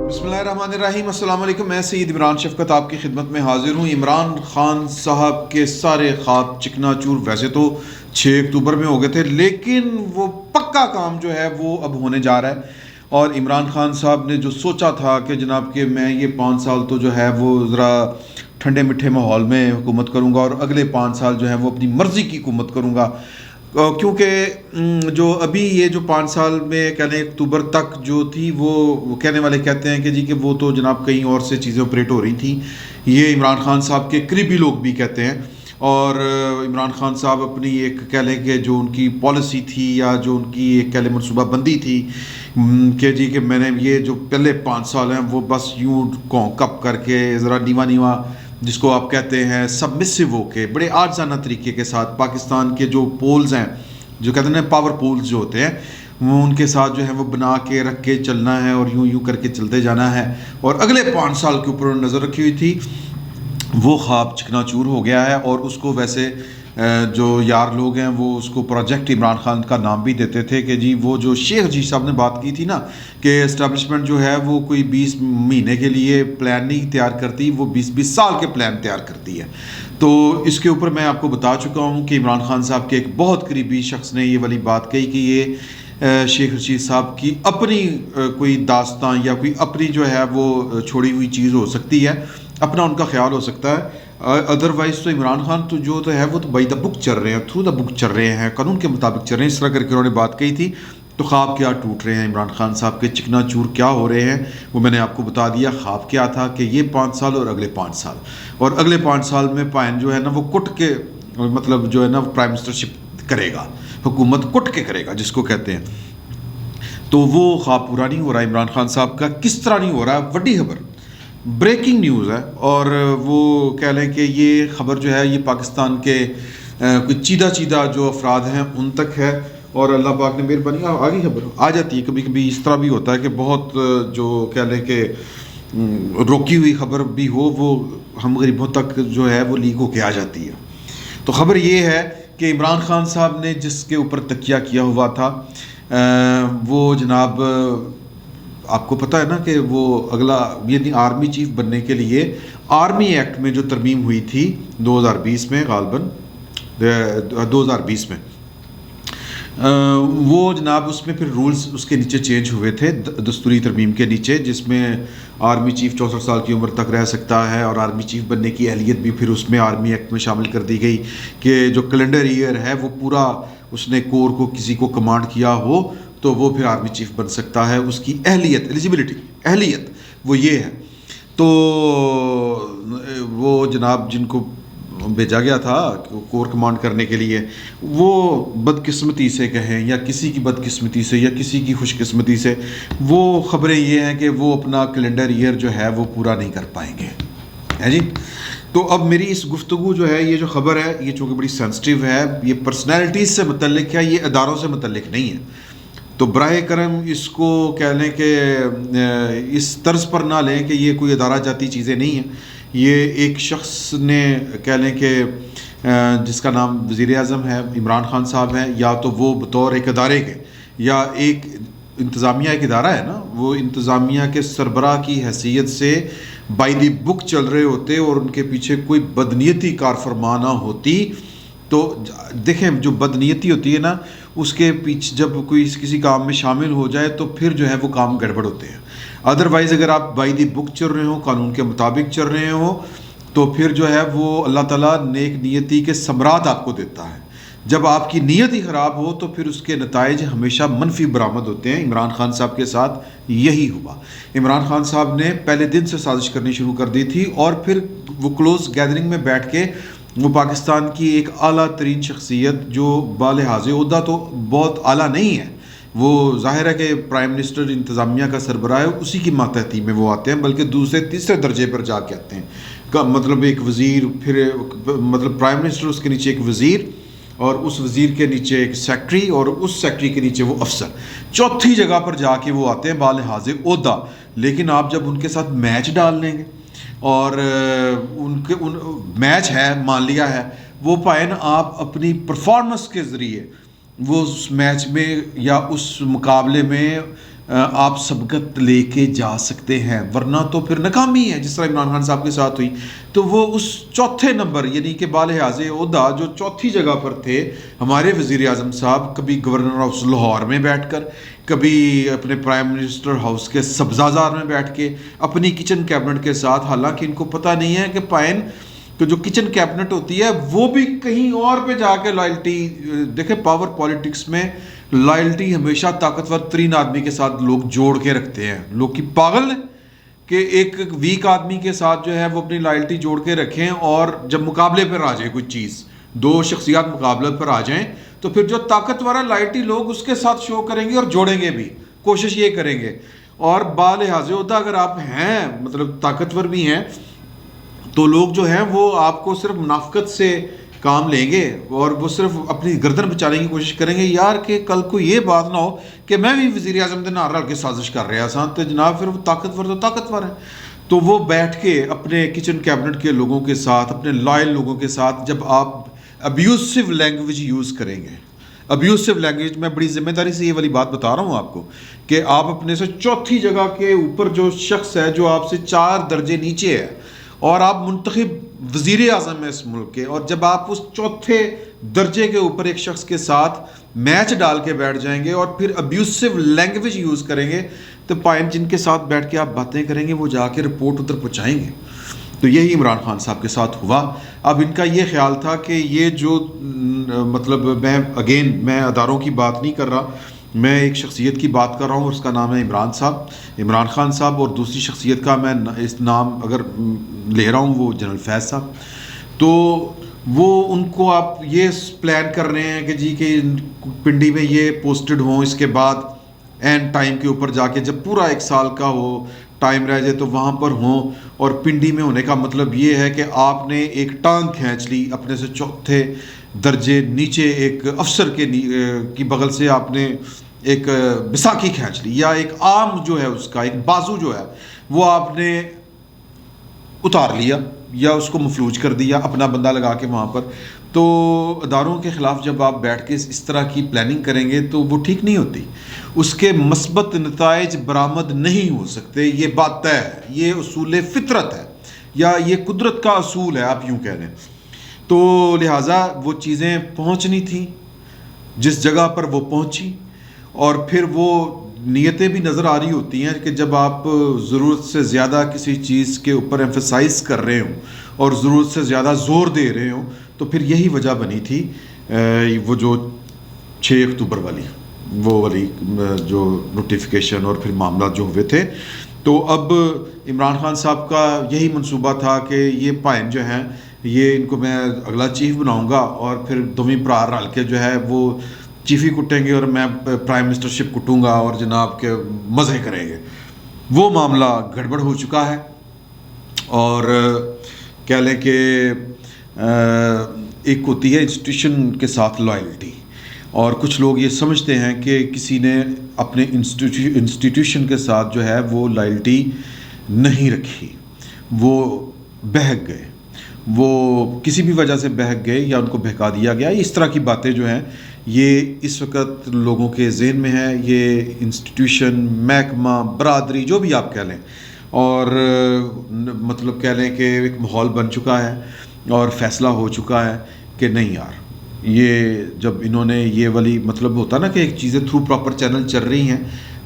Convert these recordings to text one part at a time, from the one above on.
بسم اللہ الرحمن الرحیم، السلام علیکم۔ میں سید عمران شفقت آپ کی خدمت میں حاضر ہوں۔ عمران خان صاحب کے سارے خواب چکنا چور ویسے تو 6 اکتوبر میں ہو گئے تھے، لیکن وہ پکا کام جو ہے وہ اب ہونے جا رہا ہے۔ اور عمران خان صاحب نے جو سوچا تھا کہ جناب کہ میں یہ 5 سال تو جو ہے وہ ذرا ٹھنڈے میٹھے ماحول میں حکومت کروں گا اور اگلے 5 سال جو ہے وہ اپنی مرضی کی حکومت کروں گا، کیونکہ جو ابھی یہ جو 5 سال میں کہنے اکتوبر تک جو تھی وہ کہنے والے کہتے ہیں کہ جی کہ وہ تو جناب کہیں اور سے چیزیں آپریٹ ہو رہی تھیں، یہ عمران خان صاحب کے قریبی لوگ بھی کہتے ہیں۔ اور عمران خان صاحب اپنی ایک کہہ لیں کہ جو ان کی پالیسی تھی یا جو ان کی ایک کہہ لیں منصوبہ بندی تھی کہ جی کہ میں نے یہ جو پہلے 5 سال ہیں وہ بس یوں کپ کر کے ذرا نیوا جس کو آپ کہتے ہیں سبمسو ہو کے بڑے عاجزانہ طریقے کے ساتھ پاکستان کے جو پولز ہیں، جو کہتے ہیں پاور پولز جو ہوتے ہیں، وہ ان کے ساتھ جو ہے وہ بنا کے رکھ کے چلنا ہے اور یوں کر کے چلتے جانا ہے، اور اگلے 5 سال کے اوپر نظر رکھی ہوئی تھی۔ وہ خواب چکنا چور ہو گیا ہے، اور اس کو ویسے جو یار لوگ ہیں وہ اس کو پروجیکٹ عمران خان کا نام بھی دیتے تھے کہ جی وہ جو شیخ جی صاحب نے بات کی تھی نا کہ اسٹیبلشمنٹ جو ہے وہ کوئی 20 مہینے کے لیے پلان نہیں تیار کرتی، وہ 20 سال کے پلان تیار کرتی ہے۔ تو اس کے اوپر میں آپ کو بتا چکا ہوں کہ عمران خان صاحب کے ایک بہت قریبی شخص نے یہ والی بات کہی کہ یہ شیخ رشید صاحب کی اپنی کوئی داستان یا کوئی اپنی جو ہے وہ چھوڑی ہوئی چیز ہو سکتی ہے، اپنا ان کا خیال ہو سکتا ہے۔ ادروائز تو عمران خان تو جو تو ہے وہ تو بائی دا بک چل رہے ہیں، تھرو دا بک چل رہے ہیں، قانون کے مطابق چل رہے ہیں، اس طرح کر کے انہوں نے بات کہی تھی۔ تو خواب کیا ٹوٹ رہے ہیں عمران خان صاحب کے، چکنا چور کیا ہو رہے ہیں، وہ میں نے آپ کو بتا دیا۔ خواب کیا تھا کہ یہ 5 سال اور اگلے 5 سال، اور اگلے 5 سال میں پائن جو ہے نا وہ کٹ کے مطلب جو ہے نا پرائم منسٹرشپ کرے گا، حکومت کٹ کے کرے گا جس کو کہتے ہیں۔ تو وہ خواب پورا نہیں ہو رہا عمران خان صاحب کا۔ کس طرح نہیں ہو رہا؟ بڑی خبر، بریکنگ نیوز ہے، اور وہ کہہ لیں کہ یہ خبر جو ہے یہ پاکستان کے کچھ چیدہ جو افراد ہیں ان تک ہے، اور اللہ پاک نے مہربانی آگے خبر آ جاتی ہے۔ کبھی کبھی اس طرح بھی ہوتا ہے کہ بہت جو کہہ لیں کہ روکی ہوئی خبر بھی ہو وہ ہم غریبوں تک جو ہے وہ لیک ہو کے آ جاتی ہے۔ تو خبر یہ ہے کہ عمران خان صاحب نے جس کے اوپر تکیہ کیا ہوا تھا وہ جناب آپ کو پتہ ہے نا کہ وہ اگلا یعنی آرمی چیف بننے کے لیے آرمی ایکٹ میں جو ترمیم ہوئی تھی 2020 میں، غالباً 2020 میں، وہ جناب اس میں پھر رولز اس کے نیچے چینج ہوئے تھے دستوری ترمیم کے نیچے، جس میں آرمی چیف 64 سال کی عمر تک رہ سکتا ہے، اور آرمی چیف بننے کی اہلیت بھی پھر اس میں آرمی ایکٹ میں شامل کر دی گئی کہ جو کیلنڈر ایئر ہے وہ پورا اس نے کور کو کسی کو کمانڈ کیا ہو تو وہ پھر آرمی چیف بن سکتا ہے، اس کی اہلیت ایلیجبلٹی اہلیت وہ یہ ہے۔ تو وہ جناب جن کو بھیجا گیا تھا کور کمانڈ کرنے کے لیے، وہ بدقسمتی سے کہیں یا کسی کی بدقسمتی سے یا کسی کی خوش قسمتی سے، وہ خبریں یہ ہیں کہ وہ اپنا کیلنڈر ایئر جو ہے وہ پورا نہیں کر پائیں گے، ہے جی۔ تو اب میری اس گفتگو جو ہے یہ جو خبر ہے یہ چونکہ بڑی سینسٹیو ہے، یہ پرسنالٹیز سے متعلق ہے، یہ اداروں سے متعلق نہیں ہے، تو براہ کرم اس کو کہہ لیں کہ اس طرز پر نہ لیں کہ یہ کوئی ادارہ جاتی چیزیں نہیں ہیں۔ یہ ایک شخص نے کہہ لیں کہ جس کا نام وزیر اعظم ہے عمران خان صاحب ہیں، یا تو وہ بطور ایک ادارے کے یا ایک انتظامیہ ایک ادارہ ہے نا، وہ انتظامیہ کے سربراہ کی حیثیت سے بائی دی بک چل رہے ہوتے اور ان کے پیچھے کوئی بدنیتی کار فرما نہ ہوتی۔ تو دیکھیں جو بدنیتی ہوتی ہے نا اس کے پیچھے جب کوئی کسی کام میں شامل ہو جائے تو پھر جو ہے وہ کام گڑبڑ ہوتے ہیں۔ ادروائز اگر آپ بائی دی بک چل رہے ہوں، قانون کے مطابق چل رہے ہوں، تو پھر جو ہے وہ اللہ تعالیٰ نیک نیتی کے ثمرات آپ کو دیتا ہے۔ جب آپ کی نیت ہی خراب ہو تو پھر اس کے نتائج ہمیشہ منفی برآمد ہوتے ہیں۔ عمران خان صاحب کے ساتھ یہی ہوا۔ عمران خان صاحب نے پہلے دن سے سازش کرنی شروع کر دی تھی، اور پھر وہ کلوز گیدرنگ میں بیٹھ کے وہ پاکستان کی ایک اعلیٰ ترین شخصیت جو بالحاظ عہدہ تو بہت اعلیٰ نہیں ہے، وہ ظاہر ہے کہ پرائم منسٹر انتظامیہ کا سربراہ ہے، اسی کی ماتحتی میں وہ آتے ہیں، بلکہ دوسرے تیسرے درجے پر جا کے آتے ہیں، مطلب ایک وزیر، پھر مطلب پرائم منسٹر، اس کے نیچے ایک وزیر، اور اس وزیر کے نیچے ایک سیکٹری، اور اس سیکٹری کے نیچے وہ افسر، چوتھی جگہ پر جا کے وہ آتے ہیں بالحاظ عہدہ۔ لیکن آپ جب ان کے ساتھ میچ ڈال لیں گے اور ان میچ ہے مان لیا ہے، وہ پائیں آپ اپنی پرفارمنس کے ذریعے وہ اس میچ میں یا اس مقابلے میں آپ سبقت لے کے جا سکتے ہیں، ورنہ تو پھر ناکامی ہے جس طرح عمران خان صاحب کے ساتھ ہوئی. تو وہ اس چوتھے نمبر یعنی کہ بالحاظ عہدہ جو چوتھی جگہ پر تھے ہمارے وزیر اعظم صاحب، کبھی گورنر ہاؤس لاہور میں بیٹھ کر، کبھی اپنے پرائم منسٹر ہاؤس کے سبزہ زار میں بیٹھ کے، اپنی کچن کیبنٹ کے ساتھ، حالانکہ ان کو پتہ نہیں ہے کہ پائن تو جو کچن کیبنٹ ہوتی ہے وہ بھی کہیں اور پہ جا کے لائلٹی، دیکھیں پاور پالیٹکس میں لائلٹی ہمیشہ طاقتور ترین آدمی کے ساتھ لوگ جوڑ کے رکھتے ہیں. لوگ کی پاگل ہیں کہ ایک ویک آدمی کے ساتھ جو ہے وہ اپنی لائلٹی جوڑ کے رکھیں، اور جب مقابلے پر آ جائے کوئی چیز، دو شخصیات مقابلے پر آ جائیں تو پھر جو طاقتور ہے لائلٹی لوگ اس کے ساتھ شو کریں گے اور جوڑیں گے بھی، کوشش یہ کریں گے. اور بالحاظ عہدہ اگر آپ ہیں مطلب طاقتور بھی ہیں تو لوگ جو ہیں وہ آپ کو صرف منافقت سے کام لیں گے اور وہ صرف اپنی گردن بچانے کی کوشش کریں گے. یار کہ کل کو یہ بات نہ ہو کہ میں بھی وزیر اعظم دے نال رل کے سازش کر رہا سا، تو جناب پھر وہ طاقتور ہے. تو وہ بیٹھ کے اپنے کچن کیبنٹ کے لوگوں کے ساتھ، اپنے لائل لوگوں کے ساتھ، جب آپ ابیوسو لینگویج یوز کریں گے، ابیوسو لینگویج، میں بڑی ذمہ داری سے یہ والی بات بتا رہا ہوں آپ کو کہ آپ اپنے سے چوتھی جگہ کے اوپر جو شخص ہے جو آپ سے 4 درجے نیچے ہے اور آپ منتخب وزیر اعظم ہیں اس ملک کے، اور جب آپ اس چوتھے درجے کے اوپر ایک شخص کے ساتھ میچ ڈال کے بیٹھ جائیں گے اور پھر ابیوسو لینگویج یوز کریں گے، تو پائن جن کے ساتھ بیٹھ کے آپ باتیں کریں گے وہ جا کے رپورٹ ادھر پہنچائیں گے. تو یہی عمران خان صاحب کے ساتھ ہوا. اب ان کا یہ خیال تھا کہ یہ جو مطلب میں اداروں کی بات نہیں کر رہا، میں ایک شخصیت کی بات کر رہا ہوں، اس کا نام ہے عمران خان صاحب، اور دوسری شخصیت کا میں اس نام اگر لے رہا ہوں وہ جنرل فیض صاحب. تو وہ ان کو آپ یہ پلان کر رہے ہیں کہ جی کہ پنڈی میں یہ پوسٹڈ ہوں، اس کے بعد اینڈ ٹائم کے اوپر جا کے جب پورا 1 سال کا ہو ٹائم رہ جائے تو وہاں پر ہوں. اور پنڈی میں ہونے کا مطلب یہ ہے کہ آپ نے ایک ٹانگ کھینچ لی اپنے سے چوتھے درجے نیچے ایک افسر کی بغل سے، آپ نے ایک بساکھی کھینچ لی، یا ایک آرم جو ہے اس کا ایک بازو جو ہے وہ آپ نے اتار لیا یا اس کو مفلوج کر دیا اپنا بندہ لگا کے وہاں پر. تو اداروں کے خلاف جب آپ بیٹھ کے اس طرح کی پلاننگ کریں گے تو وہ ٹھیک نہیں ہوتی، اس کے مثبت نتائج برآمد نہیں ہو سکتے. یہ بات طے ہے، یہ اصول فطرت ہے یا یہ قدرت کا اصول ہے آپ یوں کہہ لیں. تو لہٰذا وہ چیزیں پہنچنی تھیں جس جگہ پر وہ پہنچی، اور پھر وہ نیتیں بھی نظر آ رہی ہوتی ہیں کہ جب آپ ضرورت سے زیادہ کسی چیز کے اوپر ایمفسائز کر رہے ہوں اور ضرورت سے زیادہ زور دے رہے ہوں، تو پھر یہی وجہ بنی تھی وہ جو 6 اکتوبر والی جو نوٹیفیکیشن اور پھر معاملات جو ہوئے تھے. تو اب عمران خان صاحب کا یہی منصوبہ تھا کہ یہ پائن جو ہیں یہ ان کو میں اگلا چیف بناؤں گا، اور پھر دوویں برا رل کے جو ہے وہ چیفی کٹیں گے اور میں پرائم منسٹرشپ کٹوں گا اور جناب کے مزے کریں گے. وہ معاملہ گڑبڑ ہو چکا ہے، اور کہہ لیں کہ ایک ہوتی ہے انسٹیٹیوشن کے ساتھ لائلٹی، اور کچھ لوگ یہ سمجھتے ہیں کہ کسی نے اپنے انسٹیٹیوشن کے ساتھ جو ہے وہ لائلٹی نہیں رکھی، وہ بہک گئے، وہ کسی بھی وجہ سے بہک گئے یا ان کو بہکا دیا گیا. اس طرح کی باتیں جو ہیں یہ اس وقت لوگوں کے ذہن میں ہے. یہ انسٹیٹیوشن، محکمہ، برادری، جو بھی آپ کہہ لیں، اور مطلب کہہ لیں کہ ایک ماحول بن چکا ہے اور فیصلہ ہو چکا ہے کہ نہیں یار، یہ جب انہوں نے یہ والی مطلب ہوتا نا کہ ایک چیزیں تھرو پراپر چینل چل رہی ہیں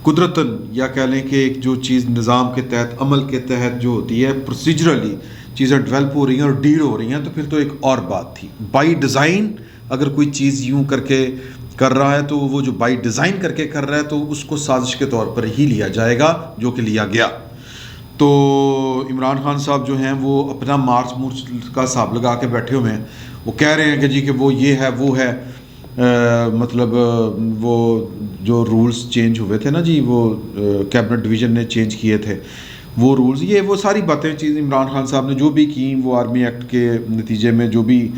قدرتاً، یا کہہ لیں کہ ایک جو چیز نظام کے تحت، عمل کے تحت جو ہوتی ہے، پروسیجرلی چیزیں ڈیولپ ہو رہی ہیں اور ڈیل ہو رہی ہیں، تو پھر تو ایک اور بات تھی. بائی ڈیزائن اگر کوئی چیز یوں کر کے کر رہا ہے تو وہ جو بائی ڈیزائن کر کے کر رہا ہے تو اس کو سازش کے طور پر ہی لیا جائے گا، جو کہ لیا گیا. تو عمران خان صاحب جو ہیں وہ اپنا مارچ کا حساب لگا کے بیٹھے ہوئے ہیں. وہ کہہ رہے ہیں کہ جی کہ وہ یہ ہے وہ ہے، مطلب وہ جو رولز چینج ہوئے تھے نا جی، وہ کیبنٹ ڈویژن نے چینج کیے تھے وہ رولز، یہ وہ ساری باتیں چیز عمران خان صاحب نے جو بھی کی، وہ آرمی ایکٹ کے نتیجے میں جو بھی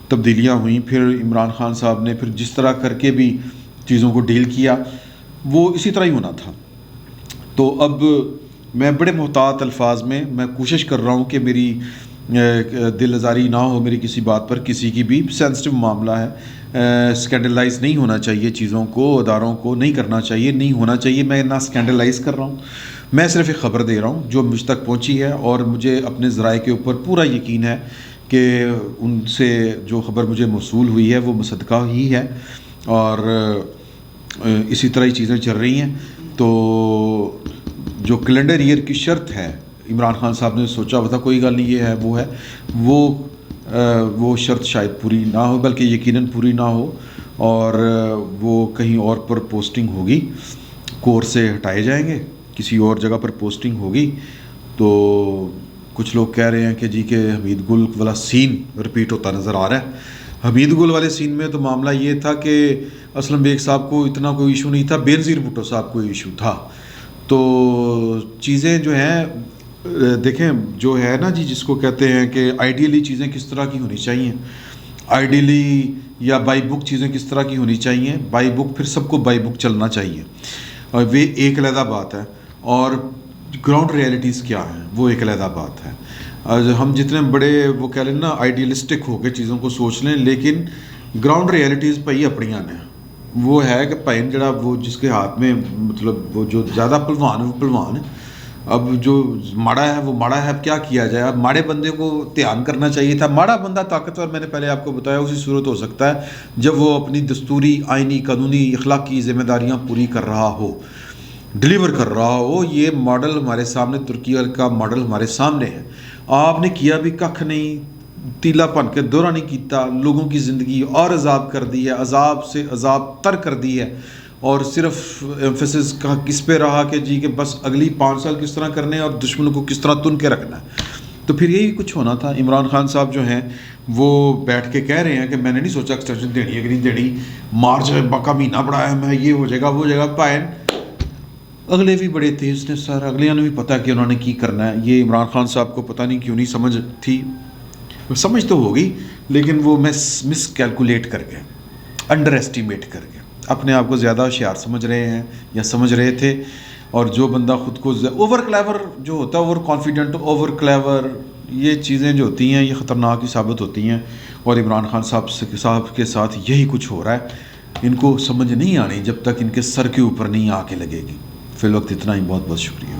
تبدیلیاں ہوئیں، پھر عمران خان صاحب نے پھر جس طرح کر کے بھی چیزوں کو ڈیل کیا وہ اسی طرح ہی ہونا تھا. تو اب میں بڑے محتاط الفاظ میں کوشش کر رہا ہوں کہ میری دل آزاری نہ ہو میری کسی بات پر، کسی کی بھی سینسٹیو معاملہ ہے، اسکینڈلائز نہیں ہونا چاہیے، چیزوں کو اداروں کو نہیں کرنا چاہیے، نہیں ہونا چاہیے۔ میں نہ اسکینڈلائز کر رہا ہوں، میں صرف ایک خبر دے رہا ہوں جو مجھ تک پہنچی ہے، اور مجھے اپنے ذرائع کے اوپر پورا یقین ہے کہ ان سے جو خبر مجھے موصول ہوئی ہے وہ مصدقہ ہی ہے، اور اسی طرح ہی چیزیں چل رہی ہیں۔ تو جو کیلنڈر ایئر کی شرط ہے، عمران خان صاحب نے سوچا ہوا تھا کوئی گل نہیں، یہ ہے وہ ہے، وہ شرط شاید پوری نہ ہو، بلکہ یقیناً پوری نہ ہو، اور وہ کہیں اور پر پوسٹنگ ہوگی، کورس سے ہٹائے جائیں گے، کسی اور جگہ پر پوسٹنگ ہوگی۔ تو کچھ لوگ کہہ رہے ہیں کہ جی کہ حمید گل والا سین رپیٹ ہوتا نظر آ رہا ہے۔ حمید گل والے سین میں تو معاملہ یہ تھا کہ اسلم بیگ صاحب کو اتنا کوئی ایشو نہیں تھا، بینظیر بھٹو صاحب کو ایشو تھا۔ تو چیزیں جو ہیں دیکھیں، جو ہے نا جی جس کو کہتے ہیں کہ آئیڈیلی چیزیں کس طرح کی ہونی چاہیے، آئیڈیلی یا بائی بک چیزیں کس طرح کی ہونی چاہیے، بائی بک پھر سب کو بائی بک چلنا چاہیے، اور وہ ایک علیحدہ بات ہے، اور گراؤنڈ ریئلٹیز کیا ہیں وہ ایک علیحدہ بات ہے۔ ہم جتنے بڑے وہ کہہ لیں نا آئیڈیلسٹک ہو کے چیزوں کو سوچ لیں، لیکن گراؤنڈ ریئلٹیز پہ اپنیاں نے وہ ہے کہ پائن جڑا وہ جس کے ہاتھ میں مطلب وہ جو زیادہ پلوان ہے وہ پلوان ہے، اب جو ماڑا ہے وہ ماڑا ہے، اب کیا کیا جائے، اب ماڑے بندے کو دھیان کرنا چاہیے تھا۔ ماڑا بندہ طاقتور، میں نے پہلے آپ کو بتایا، اسی صورت ہو سکتا ہے جب وہ اپنی دستوری، آئینی، قانونی، اخلاقی ذمہ داریاں پوری کر رہا ہو، ڈلیور کر رہا ہو۔ یہ ماڈل ہمارے سامنے، ترکی کا ماڈل ہمارے سامنے ہے، آپ نے کیا بھی ککھ نہیں، تیلا پن کے دورہ نہیں کیتا، لوگوں کی زندگی اور عذاب کر دی ہے، عذاب سے عذاب تر کر دی ہے، اور صرف ایمفیسس کا کس پہ رہا کہ جی کہ بس اگلی 5 سال کس طرح کرنے ہیں اور دشمنوں کو کس طرح تن کے رکھنا ہے۔ تو پھر یہی کچھ ہونا تھا۔ عمران خان صاحب جو ہیں وہ بیٹھ کے کہہ رہے ہیں کہ میں نے نہیں سوچا ایکسٹینشن دینی ہے کہ نہیں دینی، مارچ کا مہینہ بڑھایا میں، یہ ہو جائے گا وہ ہو جائے گا، پائن اگلے بھی بڑے تیز نے سر، اگلے نے بھی پتہ کہ انہوں نے کی کرنا ہے۔ یہ عمران خان صاحب کو پتہ نہیں کیوں نہیں سمجھ تھی، سمجھ تو ہوگی لیکن وہ مس کیلکولیٹ کر گئے، انڈر ایسٹیمیٹ کر گئے، اپنے آپ کو زیادہ ہوشیار سمجھ رہے ہیں یا سمجھ رہے تھے۔ اور جو بندہ خود کو اوور کلیور جو ہوتا ہے، اوور کانفیڈنٹ، اوور کلیور، یہ چیزیں جو ہوتی ہیں یہ خطرناک ہی ثابت ہوتی ہیں، اور عمران خان صاحب کے ساتھ یہی کچھ ہو رہا ہے۔ ان کو سمجھ نہیں آنی جب تک ان کے سر کے اوپر نہیں آ کے لگے گی۔ فی الوقت اتنا ہی، بہت بہت شکریہ۔